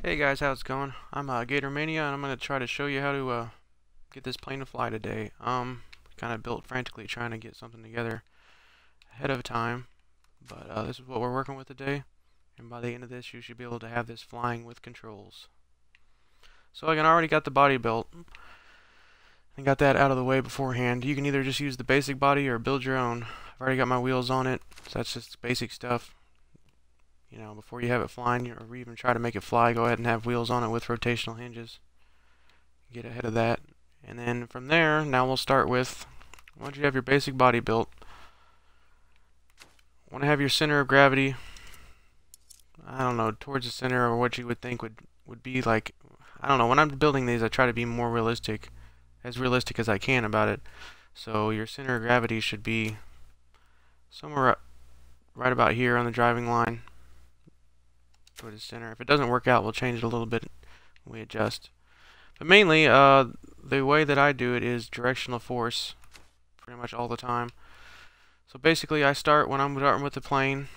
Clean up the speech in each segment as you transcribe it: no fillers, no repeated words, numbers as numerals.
Hey guys, how's it going? I'm Gatormania, and I'm gonna try to show you how to get this plane to fly today. Kind of built frantically trying to get something together ahead of time, but this is what we're working with today. And by the end of this, you should be able to have this flying with controls. So I already got the body built and got that out of the way beforehand. You can either just use the basic body or build your own. I've already got my wheels on it, so that's just basic stuff. You know, before you have it flying or even try to make it fly, go ahead and have wheels on it with rotational hinges. Get ahead of that. And then from there, now we'll start with, once you have your basic body built, want to have your center of gravity, I don't know, towards the center, or what you would think would be like, I don't know, when I'm building these I try to be more realistic as I can about it. So your center of gravity should be somewhere right about here on the driving line. Toward the center. If it doesn't work out, we'll change it a little bit when we adjust. But mainly, the way that I do it is directional force, pretty much all the time. So basically, I start when I'm starting with the plane,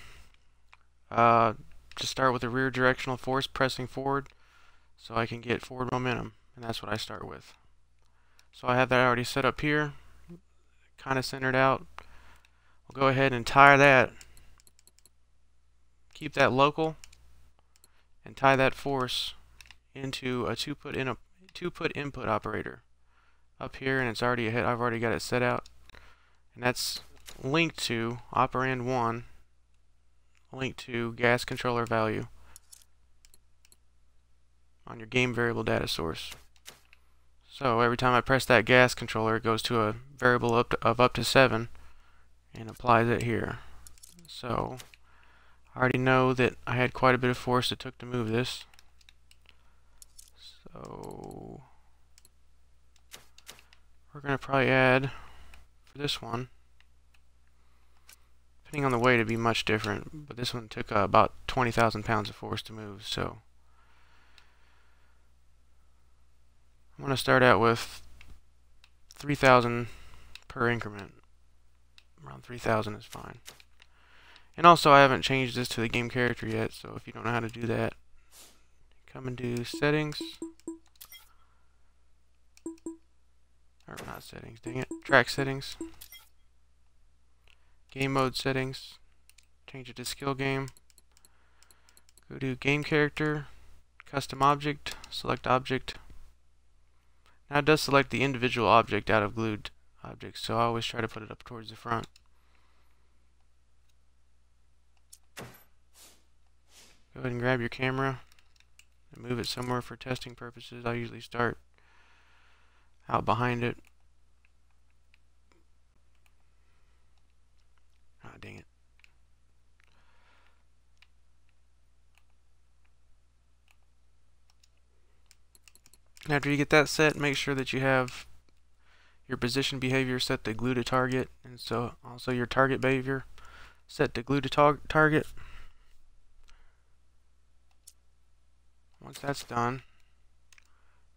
just start with the rear directional force pressing forward, so I can get forward momentum, and that's what I start with. So I have that already set up here, kind of centered out. We'll go ahead and tie that, keep that local, and tie that force into a two-put input operator up here, and it's already ahead. I've already got it set out, and that's linked to operand 1, linked to gas controller value on your game variable data source. So every time I press that gas controller, it goes to a variable of up to 7 and applies it here. So I already know that I had quite a bit of force it took to move this. So we're going to probably add, for this one, depending on the weight, it'd be much different, but this one took about 20,000 pounds of force to move. So I'm going to start out with 3,000 per increment. Around 3,000 is fine. And also, I haven't changed this to the game character yet, so if you don't know how to do that, come and do settings. Or not settings, dang it. Track settings. Game mode settings. Change it to skill game. Go to game character. Custom object. Select object. Now it does select the individual object out of glued objects, so I always try to put it up towards the front. Go ahead and grab your camera and move it somewhere for testing purposes. I usually start out behind it. Ah, dang it. And after you get that set, make sure that you have your position behavior set to glue to target, and so also your target behavior set to glue to target. Once that's done,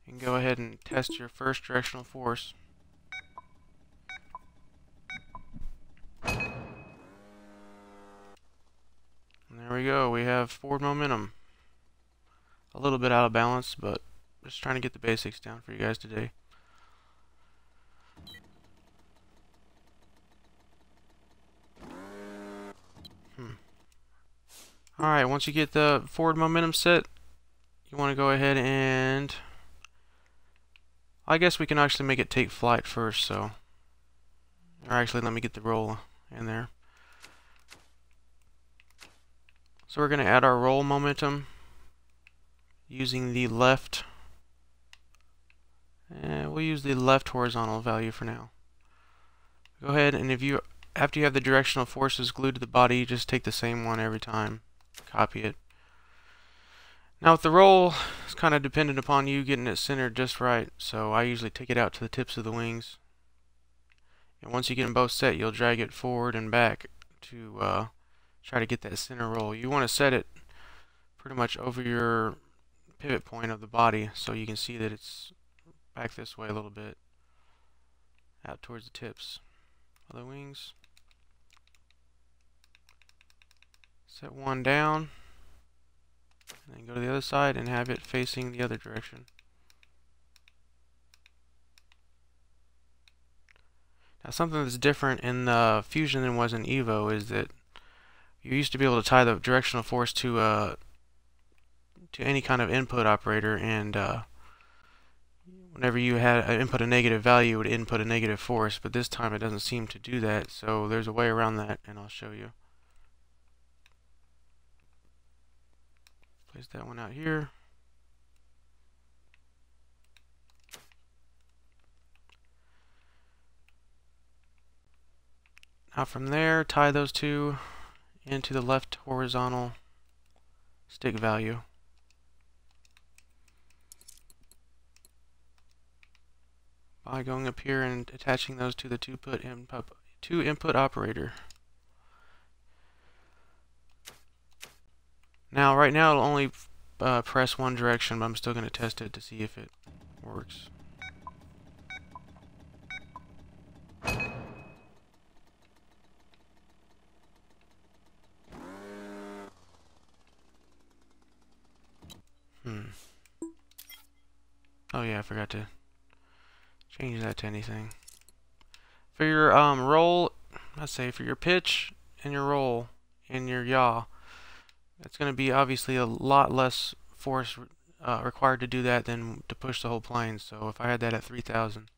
you can go ahead and test your first directional force. And there we go, we have forward momentum. A little bit out of balance, but just trying to get the basics down for you guys today. Alright, once you get the forward momentum set, you want to go ahead and, I guess we can actually make it take flight first, so, or actually let me get the roll in there. So we're going to add our roll momentum using the left, and we'll use the left horizontal value for now. Go ahead, and after you have the directional forces glued to the body, you just take the same one every time, copy it. Now with the roll, it's kind of dependent upon you getting it centered just right, so I usually take it out to the tips of the wings. And once you get them both set, you'll drag it forward and back to try to get that center roll. You want to set it pretty much over your pivot point of the body, so you can see that it's back this way a little bit, out towards the tips of the wings. Set one down, And then go to the other side and have it facing the other direction. Now something that's different in Fusion than was in Evo is that you used to be able to tie the directional force to any kind of input operator, and whenever you had input a negative value, it would input a negative force, but this time it doesn't seem to do that, so there's a way around that, and I'll show you. Place that one out here. Now from there, tie those two into the left horizontal stick value. By going up here and attaching those to the two input operator. Now, right now it'll only press one direction, but I'm still going to test it to see if it works. Oh yeah, I forgot to change that to anything. For your roll, let's say for your pitch and your roll and your yaw, that's going to be obviously a lot less force required to do that than to push the whole plane. So if I had that at 3,000,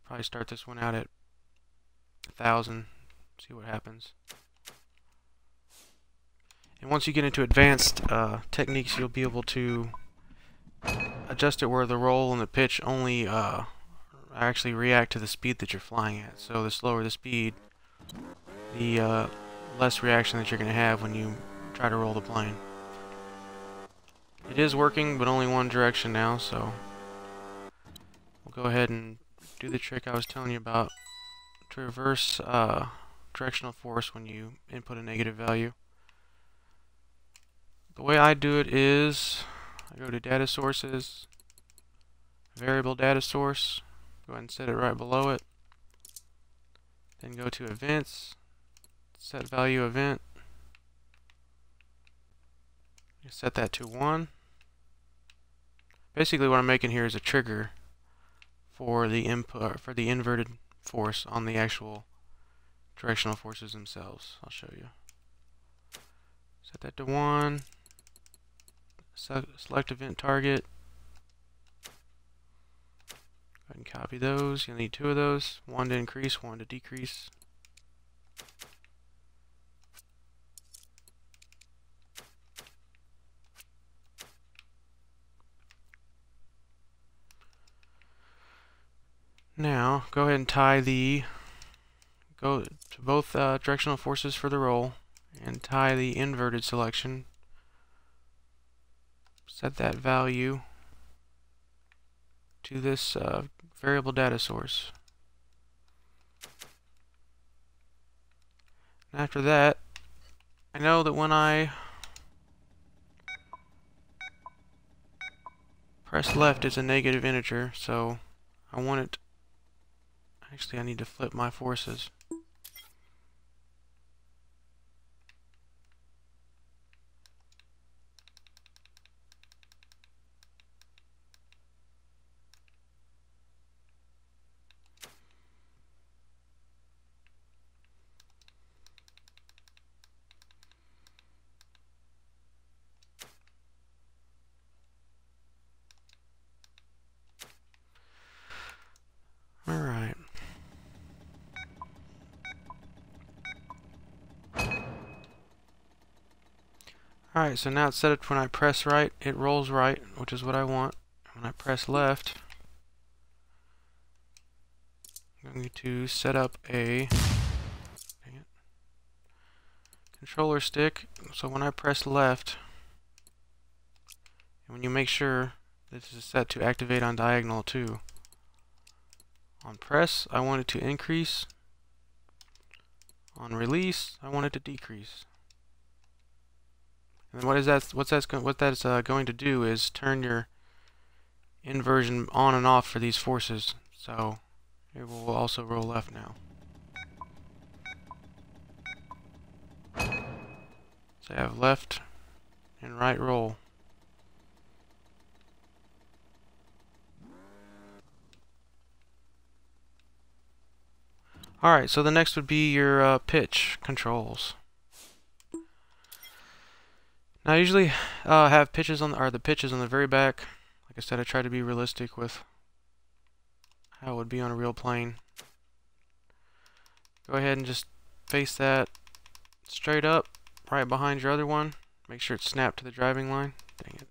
probably start this one out at 1,000, see what happens. And once you get into advanced techniques, you'll be able to adjust it where the roll and the pitch only actually react to the speed that you're flying at. So the slower the speed, the less reaction that you're going to have when you try to roll the plane. It is working, but only one direction now, so we'll go ahead and do the trick I was telling you about to reverse directional force when you input a negative value. The way I do it is I go to data sources, variable data source, go ahead and set it right below it, then go to events, set value event, set that to 1. Basically what I'm making here is a trigger for the input, for the inverted force on the actual directional forces themselves. I'll show you. Set that to 1. Select event target. Go ahead and copy those. You'll need 2 of those. 1 to increase, 1 to decrease. Now, go ahead and go to both directional forces for the roll and tie the inverted selection. Set that value to this variable data source. And after that, I know that when I press left, it's a negative integer, so I want it. Actually, I need to flip my forces. Alright. Alright, so now it's set up when I press right, it rolls right, which is what I want. When I press left, I'm going to set up a controller stick, so when I press left, and when you make sure this is set to activate on diagonal too. On press, I want it to increase. On release, I want it to decrease. And what that's going to do is turn your inversion on and off for these forces. So it will also roll left now. So I have left and right roll. Alright, so the next would be your pitch controls. Now I usually have pitches on the pitches on the very back. Like I said, I try to be realistic with how it would be on a real plane. Go ahead and just face that straight up, right behind your other one. Make sure it's snapped to the driving line. Dang it.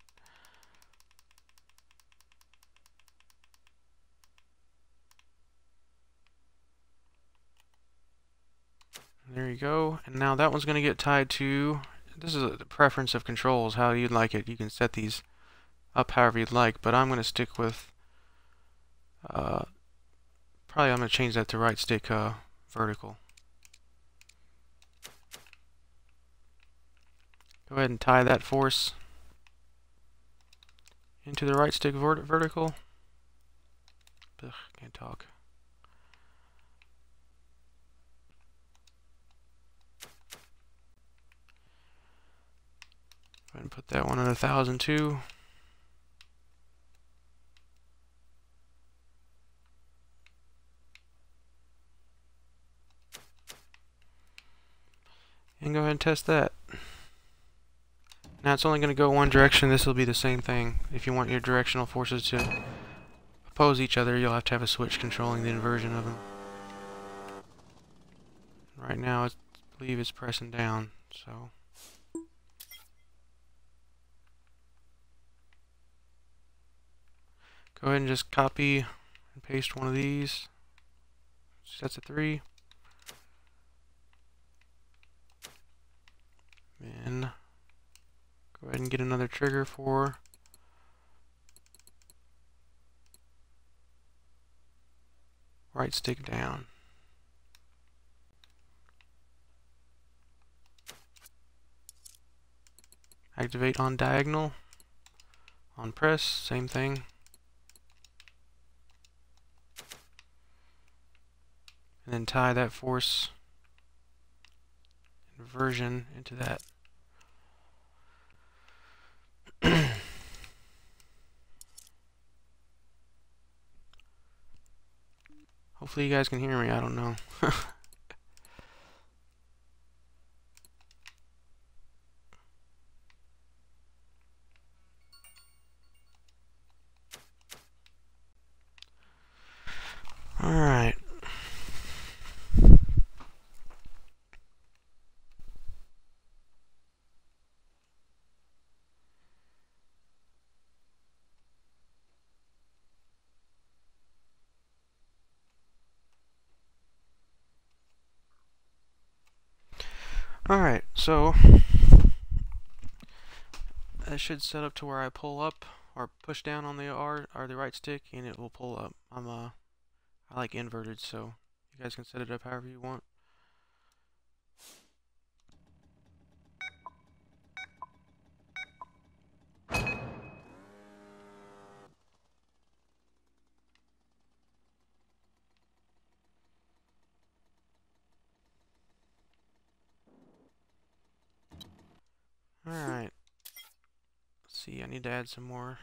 There you go. And now that one's going to get tied to, this is the preference of controls, how you'd like it. You can set these up however you'd like, but I'm going to stick with, probably I'm going to change that to right stick vertical. Go ahead and tie that force into the right stick vertical. Ugh, can't talk. Go ahead and put that one at 1,000 too. And go ahead and test that. Now it's only going to go one direction. This will be the same thing. If you want your directional forces to oppose each other, you'll have to have a switch controlling the inversion of them. Right now, I believe it's pressing down, so. Go ahead and just copy and paste one of these. Sets of 3. And go ahead and get another trigger for right stick down. Activate on diagonal. On press, same thing. And then tie that force inversion into that. Hopefully you guys can hear me, I don't know. Alright. Alright, so that should set up to where I pull up or push down on the R or the right stick and it will pull up. I like inverted, so you guys can set it up however you want. Alright. Let's see, I need to add some more.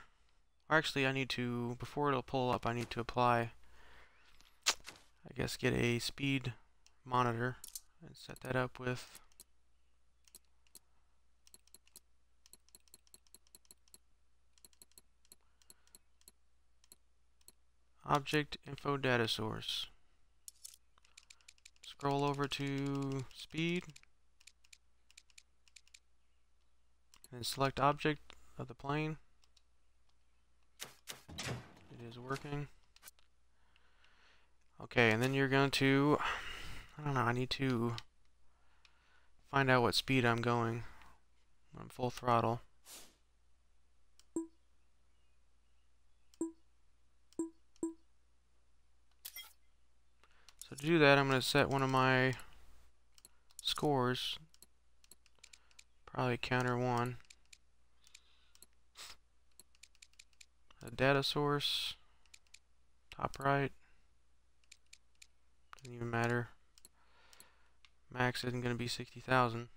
Or actually, I need to, before it'll pull up, I need to apply, I guess, get a speed monitor and set that up with object info data source. Scroll over to speed and select object of the plane. It is working. Okay, and then you're going to, I don't know, I need to find out what speed I'm going when I'm full throttle. So to do that, I'm going to set one of my scores, probably counter 1. A data source, top right, doesn't even matter. Max isn't going to be 60,000.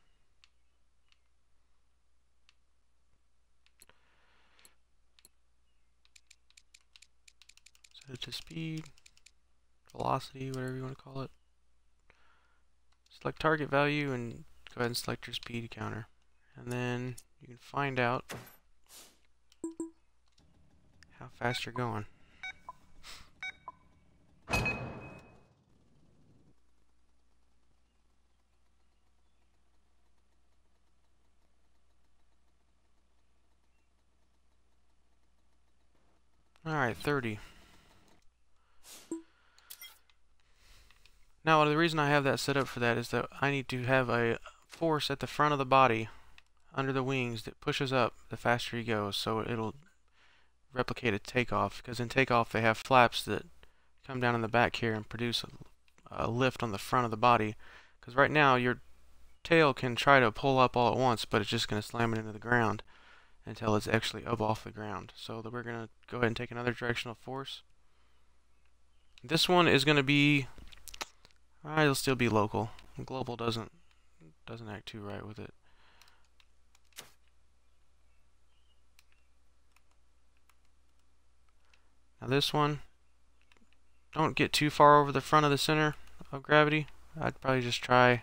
Set it to speed, velocity, whatever you want to call it. select target value and go ahead and select your speed counter. And then you can find out how fast you're going. Alright, 30. Now, the reason I have that set up for that is that I need to have a force at the front of the body under the wings that pushes up the faster he goes, so it'll replicate a takeoff, because in takeoff they have flaps that come down in the back here and produce a lift on the front of the body, because right now your tail can try to pull up all at once, but it's just going to slam it into the ground until it's actually up off the ground. So we're going to go ahead and take another directional force. This one is going to be, it'll still be local. Global doesn't act too right with it. Now this one, don't get too far over the front of the center of gravity. I'd probably just try,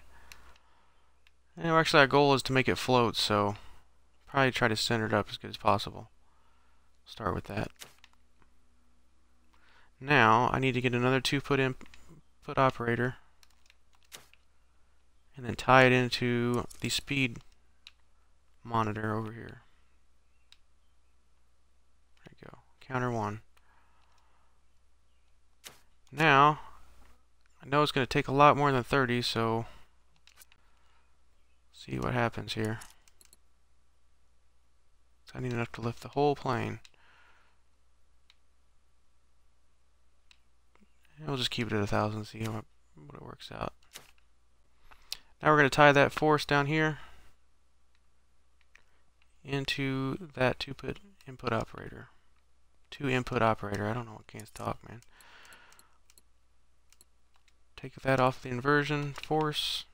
actually our goal is to make it float, so probably try to center it up as good as possible. Start with that. Now I need to get another 2-foot input operator and then tie it into the speed monitor over here. There you go. Counter 1. Now, I know it's going to take a lot more than 30, so see what happens here. So I need enough to lift the whole plane. And we'll just keep it at 1,000, see what it works out. Now we're going to tie that force down here into that 2-foot input operator. 2-input operator. I don't know, I can't talk, man. Take that off the inversion force.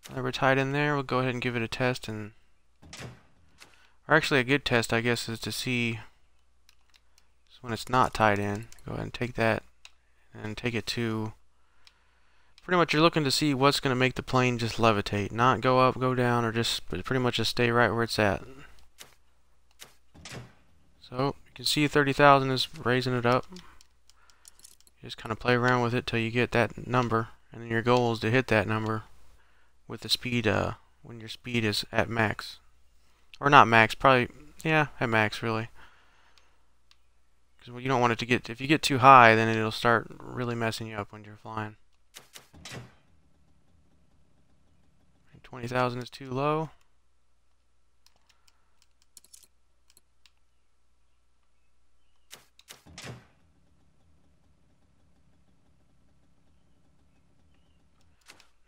Now we're tied in there. We'll go ahead and give it a test, or actually a good test, I guess, is to see when it's not tied in. Go ahead and take that and take it to, pretty much you're looking to see what's going to make the plane just levitate, not go up, go down, or just pretty much just stay right where it's at. So you can see 30,000 is raising it up. You just kind of play around with it till you get that number, and then your goal is to hit that number with the speed when your speed is at max, or not max, probably, yeah, at max really, because you don't want it to get, if you get too high, then it'll start really messing you up when you're flying. 20,000 is too low.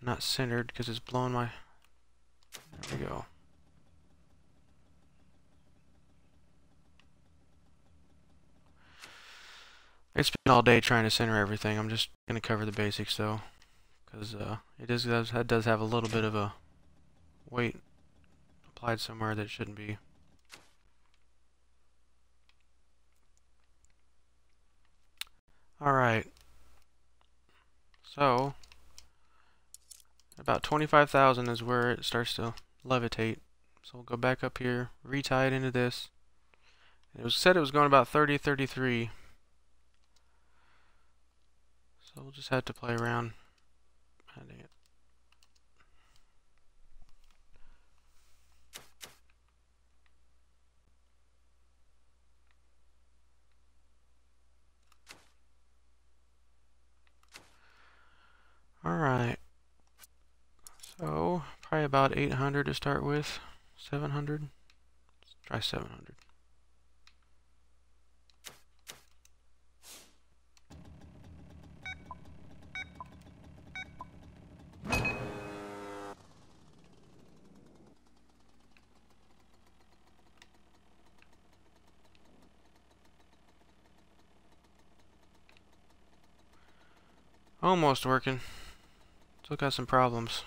Not centered because it's blowing my, there we go. It's been all day trying to center everything. I'm just going to cover the basics though, because it does have a little bit of a weight applied somewhere that shouldn't be. Alright, so about 25,000 is where it starts to levitate. So we'll go back up here, retie it into this. It was said it was going about 30, 33. So we'll just have to play around. Dang it. Alright. So, probably about 800 to start with. 700. Let's try 700. Almost working. Still got some problems.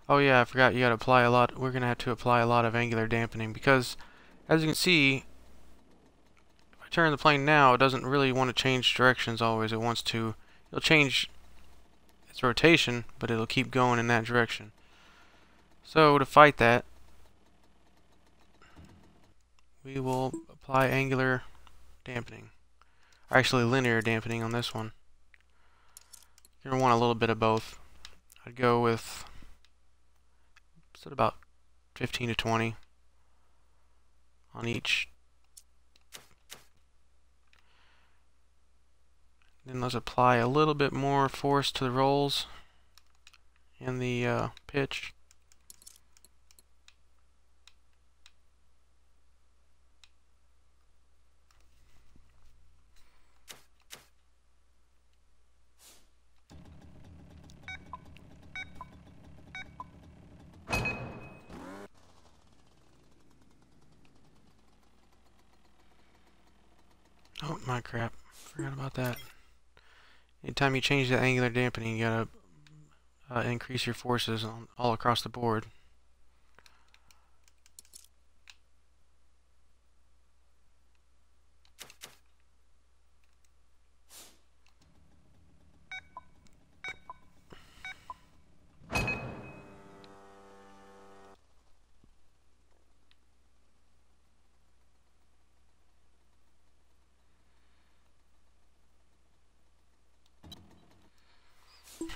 Oh yeah, I forgot you gotta apply a lot. We're gonna have to apply a lot of angular dampening because As you can see, if I turn the plane now, it doesn't really want to change directions always. It wants to, it'll change its rotation, but it'll keep going in that direction. So to fight that, we will apply angular dampening. Or actually linear dampening on this one. You're going to want a little bit of both. I'd go with about 15 to 20 on each. Then let's apply a little bit more force to the rolls and the pitch. Oh, my crap. Forgot about that. Anytime you change the angular dampening, you gotta increase your forces all across the board.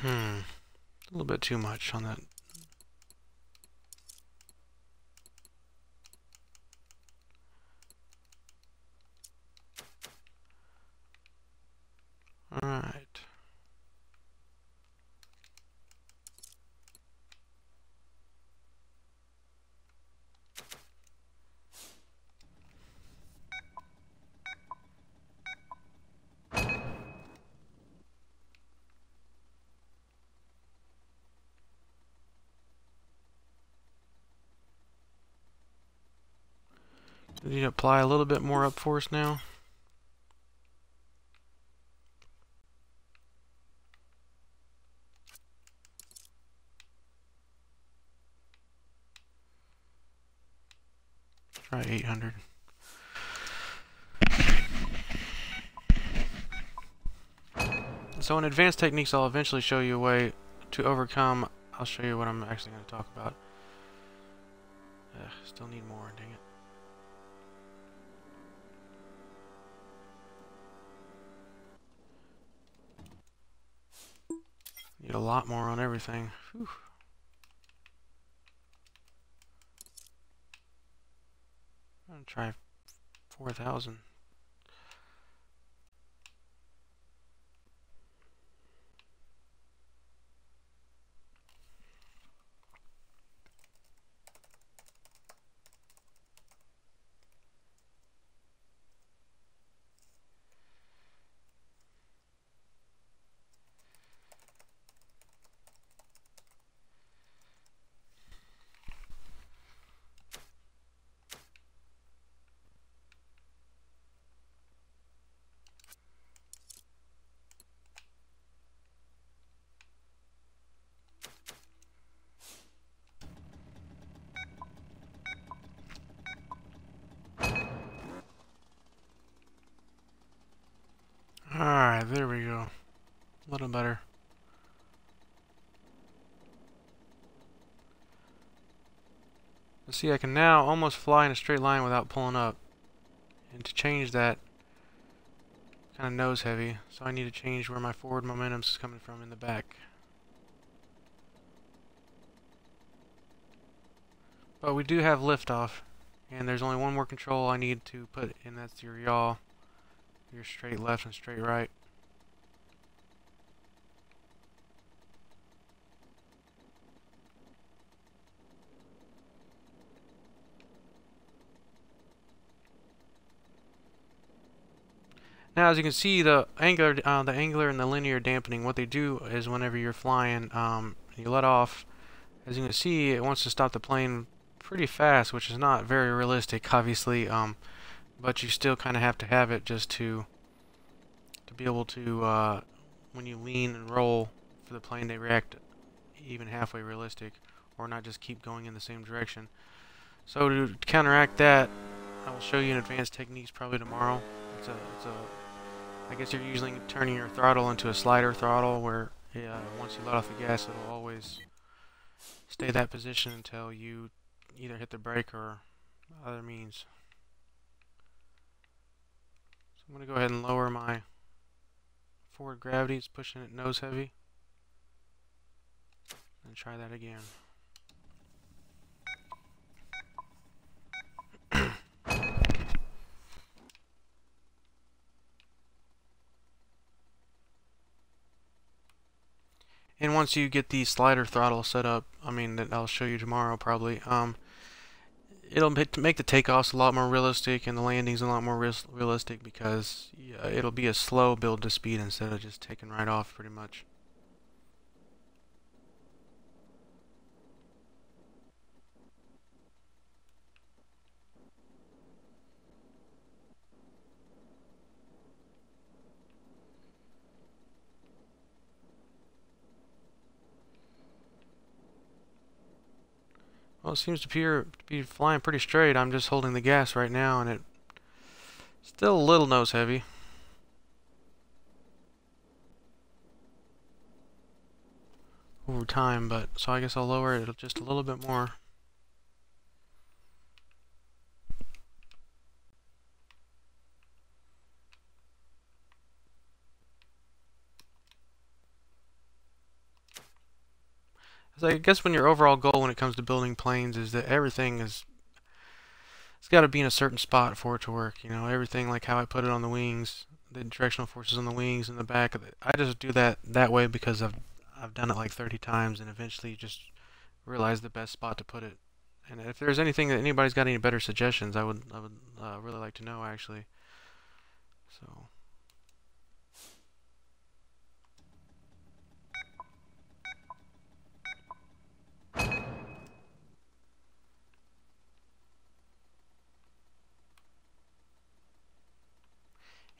A little bit too much on that. Alright. Need to apply a little bit more up force now. Try 800. So in advanced techniques, I'll eventually show you a way to overcome. I'll show you what I'm actually going to talk about. Still need more, dang it. Need a lot more on everything. Whew. I'm going to try 4,000. Alright, there we go. A little better. See, I can now almost fly in a straight line without pulling up. And to change that, kind of nose heavy, so I need to change where my forward momentum is coming from in the back. But we do have liftoff, and there's only one more control I need to put, and that's your yaw, your straight left and straight right. Now, as you can see, the angular and the linear dampening, what they do is whenever you're flying, you let off, as you can see, it wants to stop the plane pretty fast, which is not very realistic, obviously, but you still kind of have to have it just to be able to, when you lean and roll for the plane to react even halfway realistic, or not just keep going in the same direction. So to counteract that, I will show you an advanced techniques probably tomorrow. I guess you're usually turning your throttle into a slider throttle where once you let off the gas, it'll always stay that position until you either hit the brake or other means. So I'm going to go ahead and lower my forward gravity. It's pushing it nose heavy. And try that again. And once you get the slider throttle set up, that I'll show you tomorrow probably, it'll make the takeoffs a lot more realistic and the landings a lot more realistic because it'll be a slow build to speed instead of just taking right off pretty much. Well, it seems to be flying pretty straight. I'm just holding the gas right now, and it's still a little nose heavy. Over time, but so I guess I'll lower it just a little bit more. So I guess when your overall goal when it comes to building planes is that it's got to be in a certain spot for it to work. You know, everything like how I put it on the wings, the directional forces on the wings and the back of it. I just do that way because I've done it like 30 times and eventually you just realize the best spot to put it. And if there's anything that anybody's got any better suggestions, I would really like to know actually. So.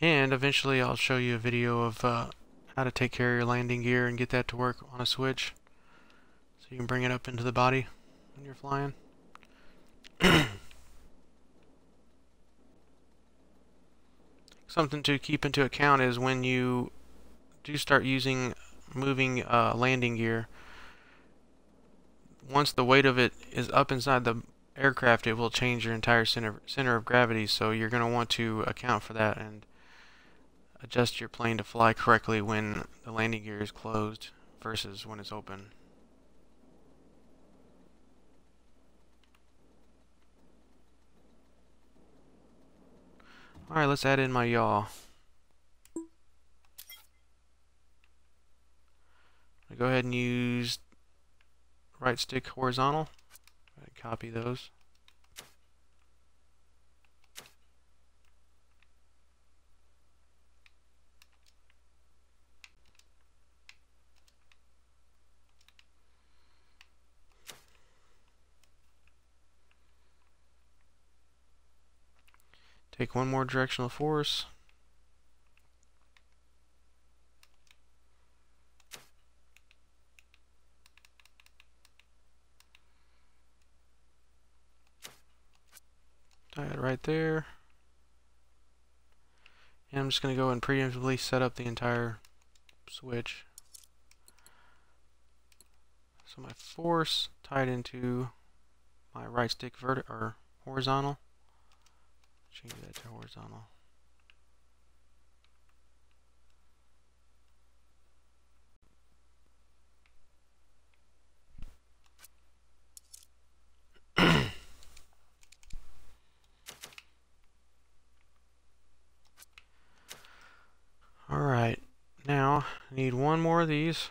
And eventually I'll show you a video of how to take care of your landing gear and get that to work on a switch. So you can bring it up into the body when you're flying. Something to keep into account is when you do start moving landing gear, once the weight of it is up inside the aircraft, it will change your entire center of gravity. So you're going to want to account for that and adjust your plane to fly correctly when the landing gear is closed versus when it's open. Alright, let's add in my yaw. I go ahead and use right stick horizontal. Copy those. Take one more directional force. Tie it right there. And I'm just going to go and preemptively set up the entire switch. So my force tied into my right stick or horizontal. Change that to horizontal. Alright, now I need one more of these.